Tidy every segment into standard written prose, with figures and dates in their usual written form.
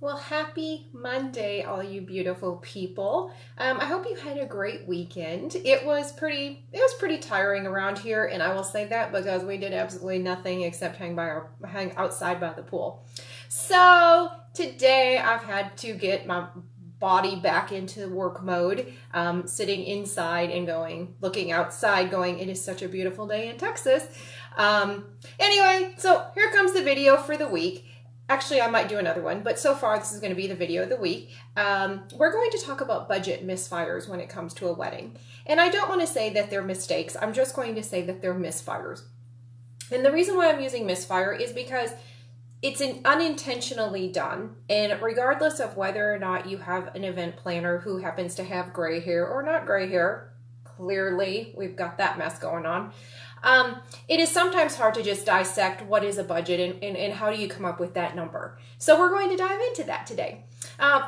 Well, happy Monday, all you beautiful people. I hope you had a great weekend. It was pretty tiring around here, and I will say that because we did absolutely nothing except hang outside by the pool. So today I've had to get my body back into work mode, sitting inside and looking outside, going, it is such a beautiful day in Texas. Anyway, so here comes the video for the week. Actually, I might do another one, but so far this is going to be the video of the week. We're going to talk about budget misfires when it comes to a wedding. And I don't want to say that they're mistakes. I'm just going to say that they're misfires. And the reason why I'm using misfire is because it's unintentionally done. And regardless of whether or not you have an event planner who happens to have gray hair or not gray hair, clearly we've got that mess going on. It is sometimes hard to just dissect what is a budget and how do you come up with that number. So we're going to dive into that today.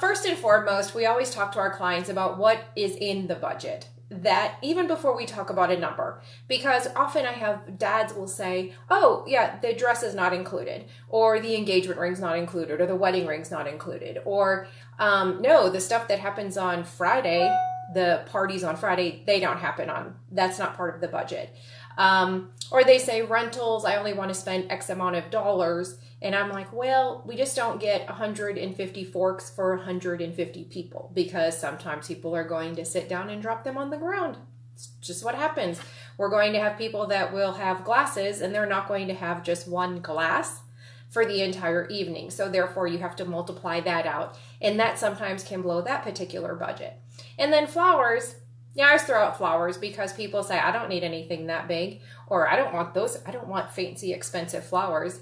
First and foremost, we always talk to our clients about what is in the budget. That even before we talk about a number, because often I have dads will say, oh yeah, the dress is not included, or the engagement ring's not included, or the wedding ring's not included, or no, the stuff that happens on Friday, the parties on Friday, that's not part of the budget. Or they say rentals, I only want to spend X amount of dollars. And I'm like, well, we just don't get 150 forks for 150 people because sometimes people are going to sit down and drop them on the ground. It's just what happens. We're going to have people that will have glasses and they're not going to have just one glass for the entire evening. So therefore you have to multiply that out. And that sometimes can blow that particular budget. And then flowers. Yeah, I just throw out flowers because people say, I don't need anything that big, or I don't want fancy, expensive flowers.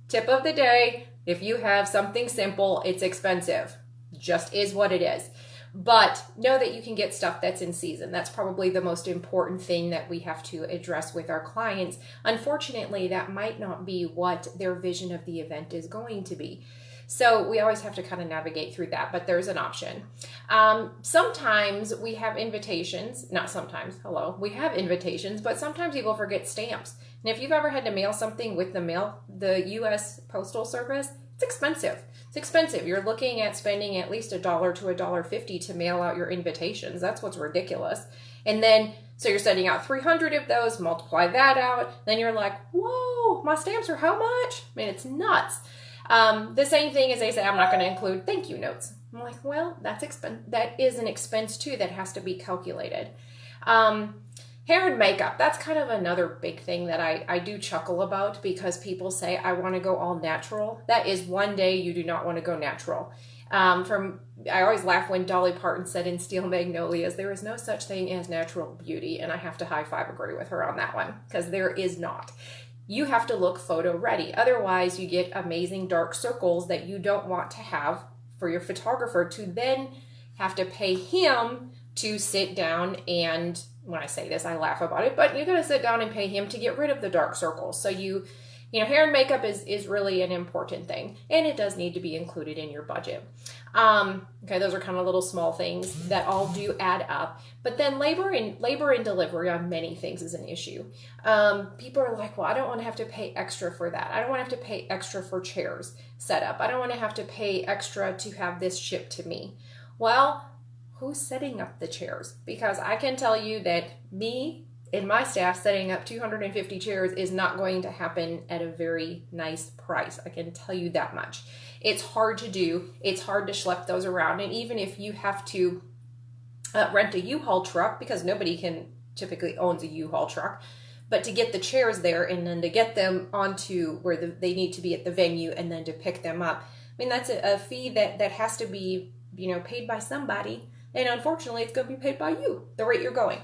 Tip of the day, if you have something simple, it's expensive. Just is what it is. But know that you can get stuff that's in season. That's probably the most important thing that we have to address with our clients. Unfortunately, that might not be what their vision of the event is going to be. So we always have to kind of navigate through that, but there's an option. Sometimes we have invitations, not sometimes, we have invitations, but sometimes people forget stamps. And if you've ever had to mail something with the U.S. Postal Service, it's expensive. It's expensive. You're looking at spending at least $1 to $1.50 to mail out your invitations. That's what's ridiculous. And then, so you're sending out 300 of those, multiply that out, then you're like, whoa, my stamps are how much? I mean, it's nuts. The same thing as they say, I'm not going to include thank you notes. I'm like, well, that is an expense too that has to be calculated. Hair and makeup, that's kind of another big thing that I do chuckle about because people say, I want to go all natural. That is one day you do not want to go natural. I always laugh when Dolly Parton said in Steel Magnolias, there is no such thing as natural beauty. And I have to high five agree with her on that one because there is not. You have to look photo ready. Otherwise, you get amazing dark circles that you don't want to have for your photographer to then have to pay him to sit down and, when I say this, I laugh about it, but you're going to sit down and pay him to get rid of the dark circles. So hair and makeup is really an important thing, and it does need to be included in your budget. Okay, those are kind of little small things that all do add up. But then labor and delivery on many things is an issue. People are like, well, I don't want to have to pay extra for that. I don't want to have to pay extra for chairs set up. I don't want to have to pay extra to have this shipped to me. Well, who's setting up the chairs? Because I can tell you that me and my staff setting up 250 chairs is not going to happen at a very nice price. I can tell you that much. It's hard to do. It's hard to schlep those around. And even if you have to rent a U-Haul truck, because nobody typically owns a U-Haul truck, but to get the chairs there and then to get them onto where they need to be at the venue and then to pick them up. I mean, that's a fee that has to be, paid by somebody. And unfortunately, it's going to be paid by you, the rate you're going.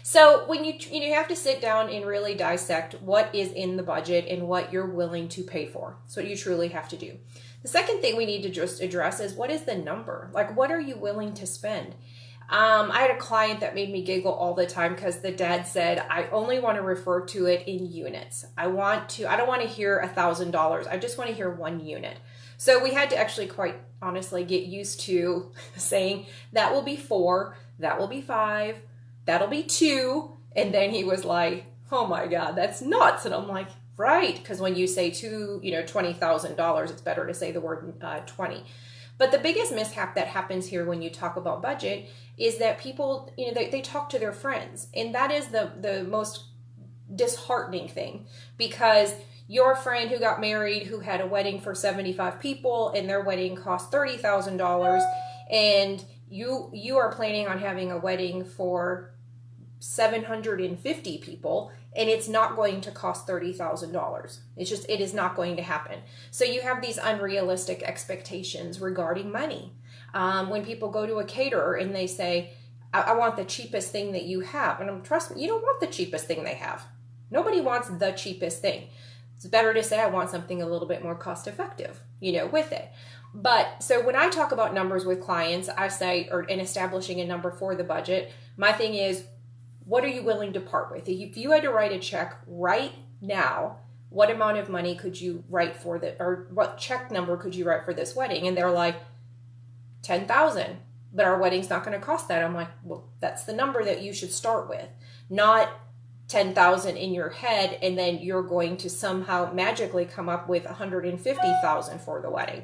So when you have to sit down and really dissect what is in the budget and what you're willing to pay for. So you truly have to do. The second thing we need to just address is what is the number? Like, what are you willing to spend? I had a client that made me giggle all the time because the dad said, I only want to refer to it in units. I don't want to hear $1,000. I just want to hear 1 unit. So we had to actually quite honestly get used to saying that will be 4, that will be 5, that'll be 2. And then he was like, oh my God, that's nuts. And I'm like, right. Because when you say $20,000, it's better to say the word 20. But the biggest mishap that happens here when you talk about budget is that people, they talk to their friends. And that is the most disheartening thing, because your friend who got married, who had a wedding for 75 people and their wedding cost $30,000, and you are planning on having a wedding for 750 people, and it's not going to cost $30,000. It is not going to happen. So you have these unrealistic expectations regarding money. When people go to a caterer and they say, I want the cheapest thing that you have. And trust me, you don't want the cheapest thing they have. Nobody wants the cheapest thing. It's better to say I want something a little bit more cost effective, with it. But so when I talk about numbers with clients, I say, in establishing a number for the budget, my thing is, what are you willing to part with? If you had to write a check right now, what amount of money could you write for or what check number could you write for this wedding? And they're like, 10,000, but our wedding's not going to cost that. I'm like, well, that's the number that you should start with, not 10,000 in your head, and then you're going to somehow magically come up with 150,000 for the wedding.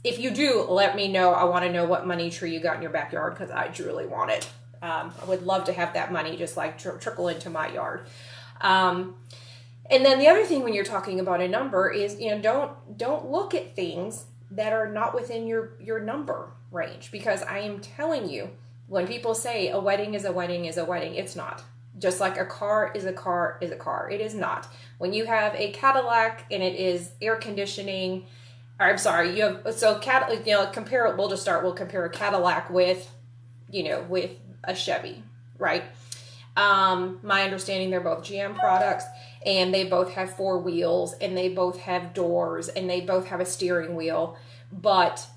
If you do, let me know. I want to know what money tree you got in your backyard, because I truly want it. I would love to have that money just like trickle into my yard. And then the other thing when you're talking about a number is, don't look at things that are not within your number range, because I am telling you, when people say a wedding is a wedding is a wedding, it's not. Just like a car is a car is a car. It is not. When you have a Cadillac and it is air conditioning, or I'm sorry, we'll compare a Cadillac with a Chevy, right? My understanding, they're both GM products, and they both have 4 wheels, and they both have doors, and they both have a steering wheel. But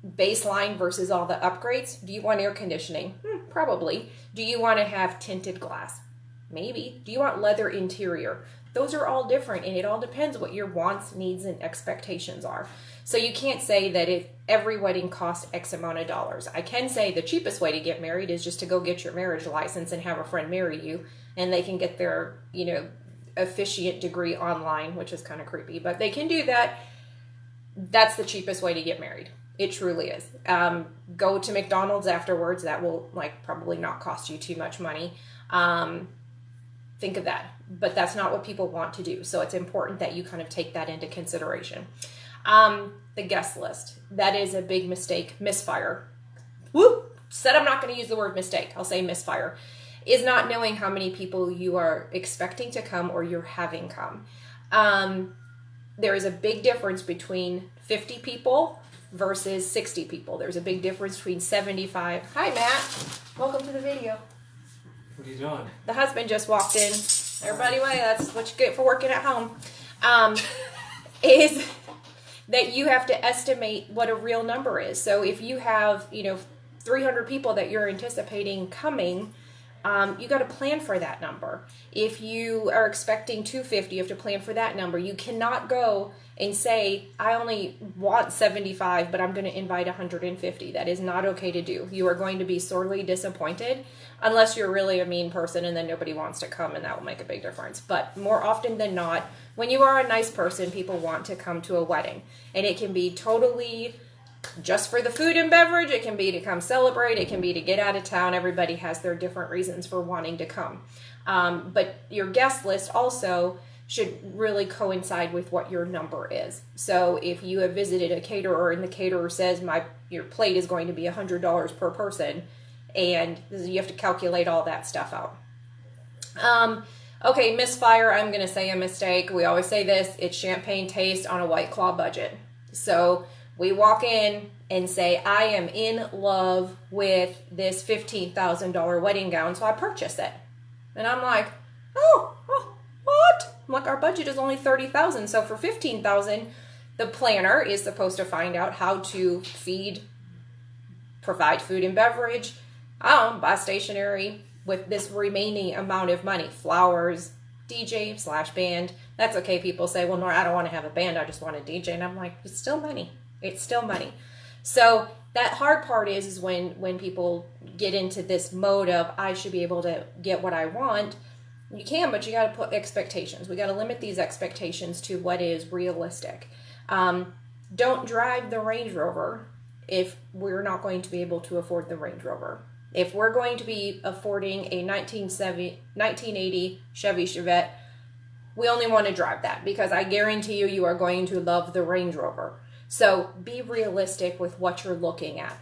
baseline versus all the upgrades, do you want air conditioning? Probably. Do you want to have tinted glass? Maybe. Do you want leather interior? Those are all different, and it all depends what your wants, needs, and expectations are. So you can't say that if every wedding costs X amount of dollars. I can say the cheapest way to get married is just to go get your marriage license and have a friend marry you, and they can get their, officiant degree online, which is kind of creepy, but they can do that. That's the cheapest way to get married. It truly is. Go to McDonald's afterwards. That will probably not cost you too much money. Think of that. But that's not what people want to do. So it's important that you kind of take that into consideration. The guest list. That is a big mistake. Misfire. Said I'm not going to use the word mistake. I'll say misfire. Is not knowing how many people you are expecting to come or you're having come. There is a big difference between 50 people versus 60 people. There's a big difference between 75. Hi, Matt. Welcome to the video. What are you doing? The husband just walked in. Everybody, that's what you get for working at home. Is that you have to estimate what a real number is. So if you have, 300 people that you're anticipating coming, you got to plan for that number. If you are expecting 250, you have to plan for that number. You cannot go and say, I only want 75, but I'm going to invite 150. That is not okay to do. You are going to be sorely disappointed unless you're really a mean person and then nobody wants to come, and that will make a big difference. But more often than not, when you are a nice person, people want to come to a wedding. And it can be totally just for the food and beverage. It can be to come celebrate. It can be to get out of town. Everybody has their different reasons for wanting to come. But your guest list also should really coincide with what your number is. So if you have visited a caterer and the caterer says your plate is going to be $100 per person, and you have to calculate all that stuff out. Okay, misfire, I'm going to say a mistake. We always say this, it's champagne taste on a White Claw budget. So we walk in and say, I am in love with this $15,000 wedding gown, so I purchase it. And I'm like, oh, what? I'm like, our budget is only $30,000, so for $15,000, the planner is supposed to find out how to provide food and beverage, buy stationery with this remaining amount of money, flowers, DJ/band. That's okay. People say, well, no, I don't want to have a band. I just want a DJ. And I'm like, it's still money. It's still money. So that hard part is when people get into this mode of, I should be able to get what I want. You can, but you got to put expectations. We got to limit these expectations to what is realistic. don't drive the Range Rover if we're not going to be able to afford the Range Rover. If we're going to be affording a 1980 Chevy Chevette, we only want to drive that because I guarantee you, you are going to love the Range Rover. So be realistic with what you're looking at.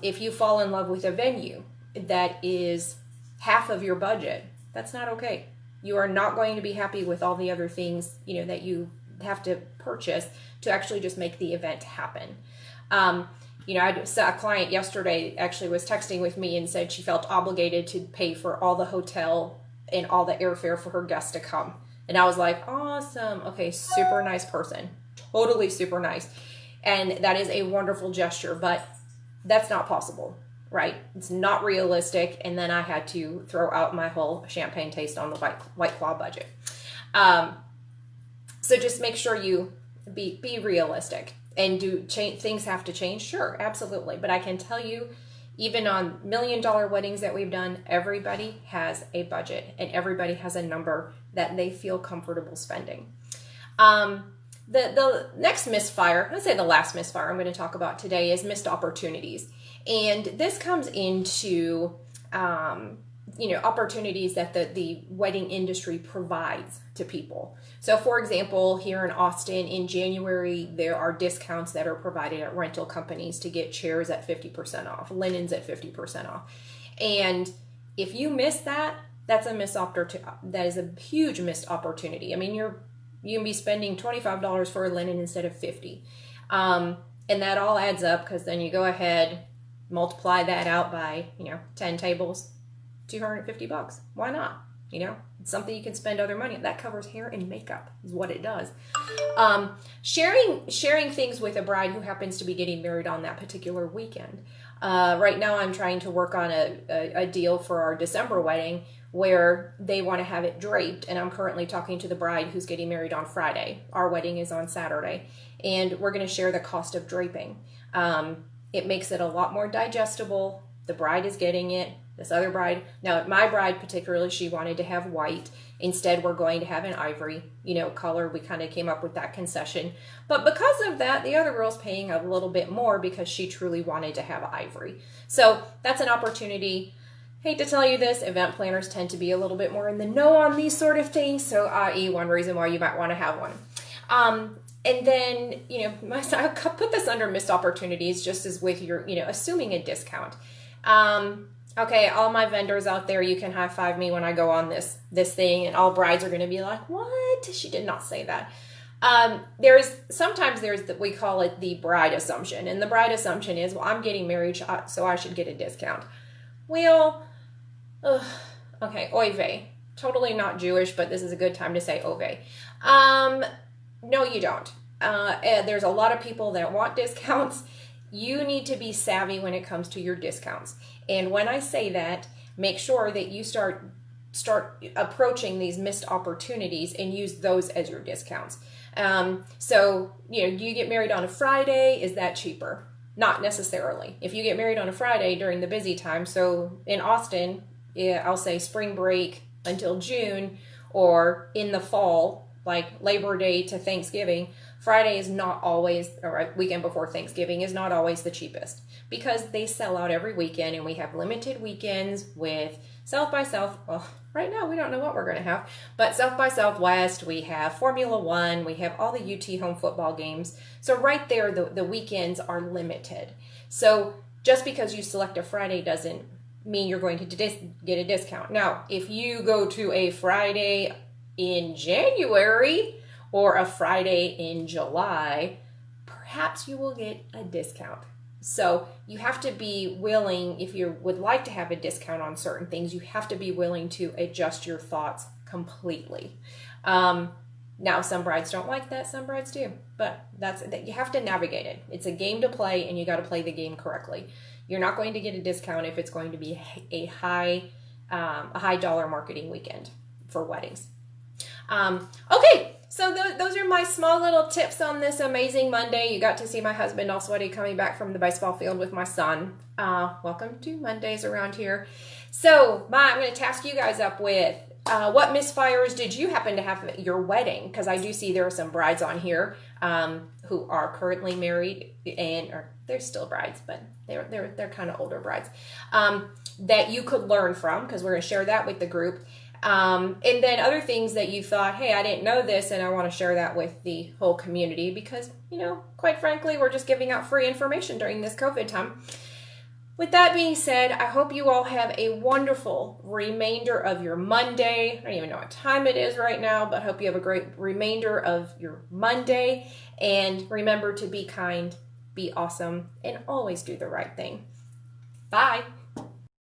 If you fall in love with a venue that is half of your budget, that's not okay. You are not going to be happy with all the other things, that you have to purchase to actually just make the event happen. I saw a client yesterday actually was texting with me and said she felt obligated to pay for all the hotel and all the airfare for her guests to come. And I was like, awesome. Okay, super nice person. Totally super nice. And that is a wonderful gesture, but that's not possible, right? It's not realistic. And then I had to throw out my whole champagne taste on the White Claw budget. So just make sure you be realistic. And things have to change? Sure, absolutely. But I can tell you, even on $1 million weddings that we've done, everybody has a budget and everybody has a number that they feel comfortable spending. The next misfire, let's say the last misfire I'm going to talk about today, is missed opportunities. And this comes into opportunities that the wedding industry provides to people. So for example, here in Austin in January, there are discounts that are provided at rental companies to get chairs at 50% off, linens at 50% off. And if you miss that, that's a missed opportunity. That is a huge missed opportunity. I mean, you can be spending $25 for a linen instead of $50. And that all adds up because then you go ahead, multiply that out by, 10 tables, $250. Why not? It's something you can spend other money on. That covers hair and makeup is what it does. Sharing things with a bride who happens to be getting married on that particular weekend. Right now I'm trying to work on a deal for our December wedding where they want to have it draped, and I'm currently talking to the bride who's getting married on Friday. Our wedding is on Saturday, and we're going to share the cost of draping. It makes it a lot more digestible. The bride is getting it. This other bride, now my bride particularly, she wanted to have white. Instead, we're going to have an ivory, color. We kind of came up with that concession. But because of that, the other girl's paying a little bit more because she truly wanted to have ivory. So that's an opportunity. Hate to tell you this, event planners tend to be a little bit more in the know on these sort of things. So i.e. one reason why you might want to have one. And then, I put this under missed opportunities just as with your, assuming a discount. Okay, all my vendors out there, you can high five me when I go on this thing, and all brides are going to be like, what? She did not say that. Sometimes we call it the bride assumption, and the bride assumption is, well, I'm getting married, so I should get a discount. Well, okay, oy vey. Totally not Jewish, but this is a good time to say oy vey. No, you don't. There's a lot of people that want discounts. You need to be savvy when it comes to your discounts. And when I say that, make sure that you start approaching these missed opportunities and use those as your discounts. So, do you get married on a Friday? Is that cheaper? Not necessarily. If you get married on a Friday during the busy time, so in Austin, I'll say spring break until June, or in the fall, like Labor Day to Thanksgiving, Friday is not always, or weekend before Thanksgiving is not always the cheapest because they sell out every weekend, and we have limited weekends with South by South. Well, right now we don't know what we're going to have, but South by Southwest, we have Formula One, we have all the UT home football games. So right there, the weekends are limited. So just because you select a Friday doesn't mean you're going to get a discount. Now, if you go to a Friday in January or a Friday in July, perhaps you will get a discount. So you have to be willing, if you would like to have a discount on certain things, you have to be willing to adjust your thoughts completely. Now, some brides don't like that, some brides do, but you have to navigate it. It's a game to play, and you got to play the game correctly. You're not going to get a discount if it's going to be a high dollar marketing weekend for weddings. Okay, so those are my small little tips on this amazing Monday. You got to see my husband all sweaty coming back from the baseball field with my son. Welcome to Mondays around here. So I'm going to task you guys up with What misfires did you happen to have at your wedding? Because I do see there are some brides on here who are currently married or they're still brides, but they're kind of older brides that you could learn from, because we're going to share that with the group. And then other things that you thought, hey, I didn't know this, and I want to share that with the whole community because, quite frankly, we're just giving out free information during this COVID time. With that being said, I hope you all have a wonderful remainder of your Monday. I don't even know what time it is right now, but I hope you have a great remainder of your Monday. And remember to be kind, be awesome, and always do the right thing. Bye.